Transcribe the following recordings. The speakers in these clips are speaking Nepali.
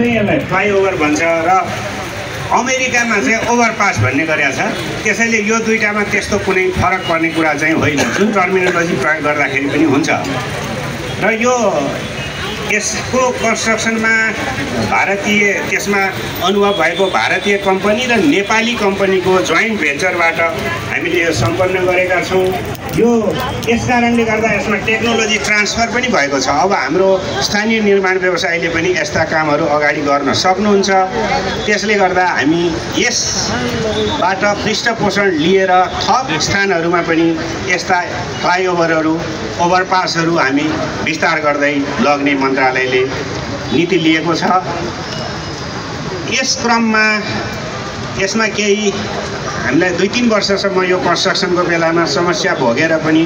चाहिँ यसलाई फ्लाइओभर भन्छ र अमेरिकामा चाहिँ ओभरपास भन्ने गरेको छ। त्यसैले यो दुईटामा त्यस्तो कुनै फरक पर्ने कुरा चाहिँ होइन, जुन टर्मिनोलोजी प्रयोग गर्दाखेरि पनि हुन्छ। र यो यसको कन्स्ट्रक्सनमा भारतीय त्यसमा अनुभव भएको भारतीय कम्पनी र नेपाली कम्पनीको जोइन्ट भेन्चरबाट हामीले यो सम्पन्न गरेका छौँ। यस कारणले गर्दा यसमा टेक्नोलोजी ट्रान्सफर पनि भएको छ। अब हाम्रो स्थानीय निर्माण व्यवसायले पनि यस्ता कामहरू अगाडि गर्न सक्नुहुन्छ। त्यसले गर्दा हामी यसबाट पृष्ठपोषण लिएर थप स्थानहरूमा पनि यस्ता फ्लाइओभरहरू ओभरपासहरू हामी विस्तार गर्दै लग्ने मन्त्रालयले नीति लिएको छ। यस क्रममा यसमा केही हामीलाई 2-3 वर्षसम्म यो कन्स्ट्रक्सनको बेलामा समस्या भोगेर पनि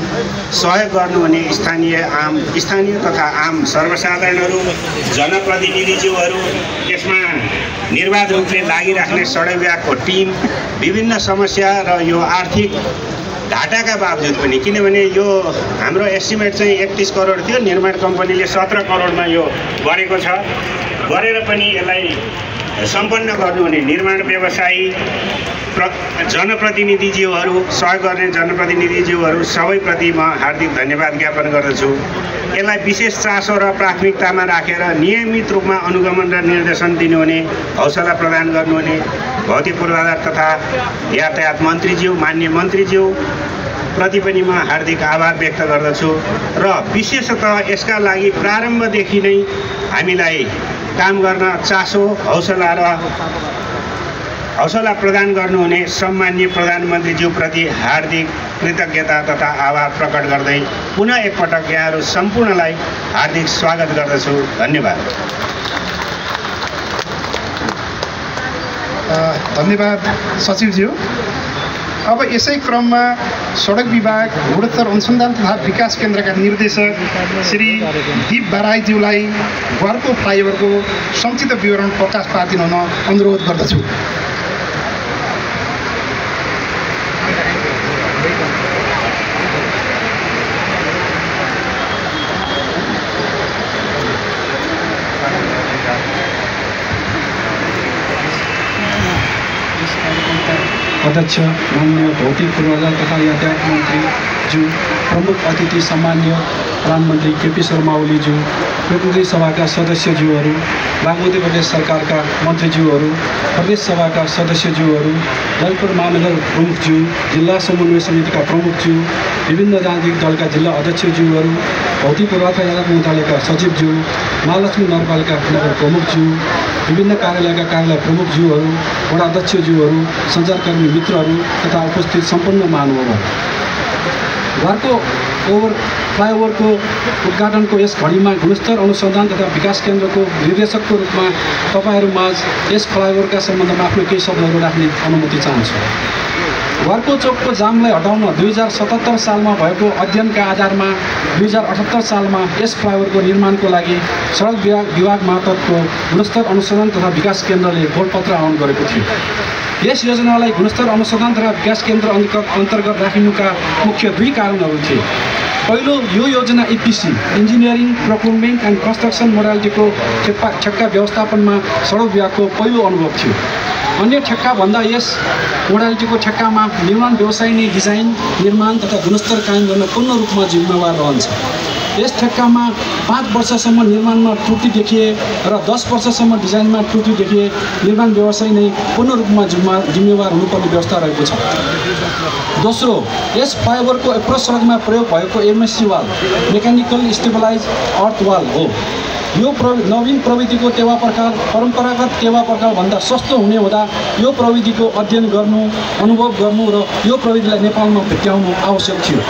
सहयोग गर्नुहुने स्थानीय तथा आम सर्वसाधारणहरू, जनप्रतिनिधिज्यूहरू, यसमा निर्वाध रूपले लागिराख्ने सडक विभागको टिम, विभिन्न समस्या र यो आर्थिक घाटाका बावजुद पनि, किनभने यो हाम्रो एस्टिमेट चाहिँ 31 करोड थियो, निर्माण कम्पनीले 17 करोडमा यो गरेको छ। गरेर पनि यसलाई सम्पन्न गर्नुहुने निर्माण व्यवसायी, जनप्रतिनिधिज्यूहरू, सहयोग गर्ने जनप्रतिनिधिज्यूहरू सबैप्रति म हार्दिक धन्यवाद ज्ञापन गर्दछु। यसलाई विशेष चासो र प्राथमिकतामा राखेर नियमित रूपमा अनुगमन र निर्देशन दिनुहुने, हौसला प्रदान गर्नुहुने भौतिक पूर्वाधार तथा यातायात मन्त्रीज्यू, माननीय मन्त्रीज्यू प्रति पनि म हार्दिक आभार व्यक्त गर्दछु। र विशेषतः यसका लागि प्रारम्भदेखि नै हामीलाई काम गर्न चासो, हौसला प्रदान गर्नुहुने सम्माननीय प्रधानमन्त्रीज्यूप्रति हार्दिक कृतज्ञता तथा आभार प्रकट गर्दै पुनः एकपटक यहाँहरू सम्पूर्णलाई हार्दिक स्वागत गर्दछु। धन्यवाद। धन्यवाद सचिवज्यू। अब यसै क्रममा सडक विभाग गुणस्तर अनुसन्धान तथा विकास केन्द्रका निर्देशक श्री दीप बाराईज्यूलाई घरको फ्लाइओभरको संक्षिप्त विवरण प्रकाश पार्दिन हुन अनुरोध गर्दछु। अध्यक्ष, माननीय भौतिक पूर्वाधार तथा यातायात मन्त्रीज्यू, प्रमुख अतिथि सम्मान्य प्रधानमन्त्री केपी शर्मा ओलीज्यू, प्रतिनिधि सभाका सदस्यज्यूहरू, बागमती प्रदेश सरकारका मन्त्रीज्यूहरू, प्रदेश सभाका सदस्यज्यूहरू, ललितपुर महानगर प्रमुखज्यू, जिल्ला समन्वय समितिका प्रमुखज्यू, विभिन्न राजनीतिक दलका जिल्ला अध्यक्षज्यूहरू, भौतिक पूर्वाधार यातायात मन्त्रालयका सचिवज्यू, महालक्ष्मी नगरपालिका नगर प्रमुखज्यू, विभिन्न कार्यालयका कार्यालय प्रमुखज्यूहरू, वडा अध्यक्षज्यूहरू, सञ्चारकर्मी मित्रहरू तथा उपस्थित सम्पन्न महानुभावहरू, घरको फ्लाइओभरको उद्घाटनको यस घडीमा गुणस्तर अनुसन्धान तथा विकास केन्द्रको निर्देशकको रूपमा तपाईँहरूमाझ यस फ्लाइओभरका सम्बन्धमा आफ्नो केही शब्दहरू राख्ने अनुमति चाहन्छु। घरको चोकको जामलाई हटाउन 2077 सालमा भएको अध्ययनका आधारमा 2078 सालमा यस फ्लाइओभरको निर्माणको लागि सडक विभाग मार्फतको गुणस्तर अनुसन्धान तथा विकास केन्द्रले घोषपत्र आह्वान गरेको थियो। यस योजनालाई गुणस्तर अनुसन्धान तथा विकास केन्द्र अन्तर्गत राखिनुका मुख्य 2 कारणहरू थिए। पहिलो, यो योजना EPC engineering, procurement and construction मोडालिटीको ठेक्का व्यवस्थापनमा सडक विभागको पहिलो अनुभव थियो। अन्य ठेक्काभन्दा यस मोडालिटीको ठेक्कामा निर्माण व्यवसाय नै डिजाइन, निर्माण तथा गुणस्तर कायम गर्न पूर्ण रूपमा जिम्मेवार रहन्छ। यस ठेक्कामा 5 वर्षसम्म निर्माणमा त्रुटि देखिए र 10 वर्षसम्म डिजाइनमा त्रुटि देखिए निर्माण व्यवसाय नै पूर्ण रूपमा जिम्मेवार हुनुपर्ने व्यवस्था रहेको छ। दोस्रो, यस फ्लाइओभरको एप्रोच सडकमा प्रयोग भएको MSC वाल मेकानिकल स्टेबलाइज अर्थ वाल हो। यो नवीन प्रविधिको टेवा प्रकार परम्परागत टेवा प्रकारभन्दा सस्तो हुने हुँदा यो प्रविधिको अध्ययन गर्नु, अनुभव गर्नु र यो प्रविधिलाई नेपालमा भित्र्याउनु आवश्यक थियो।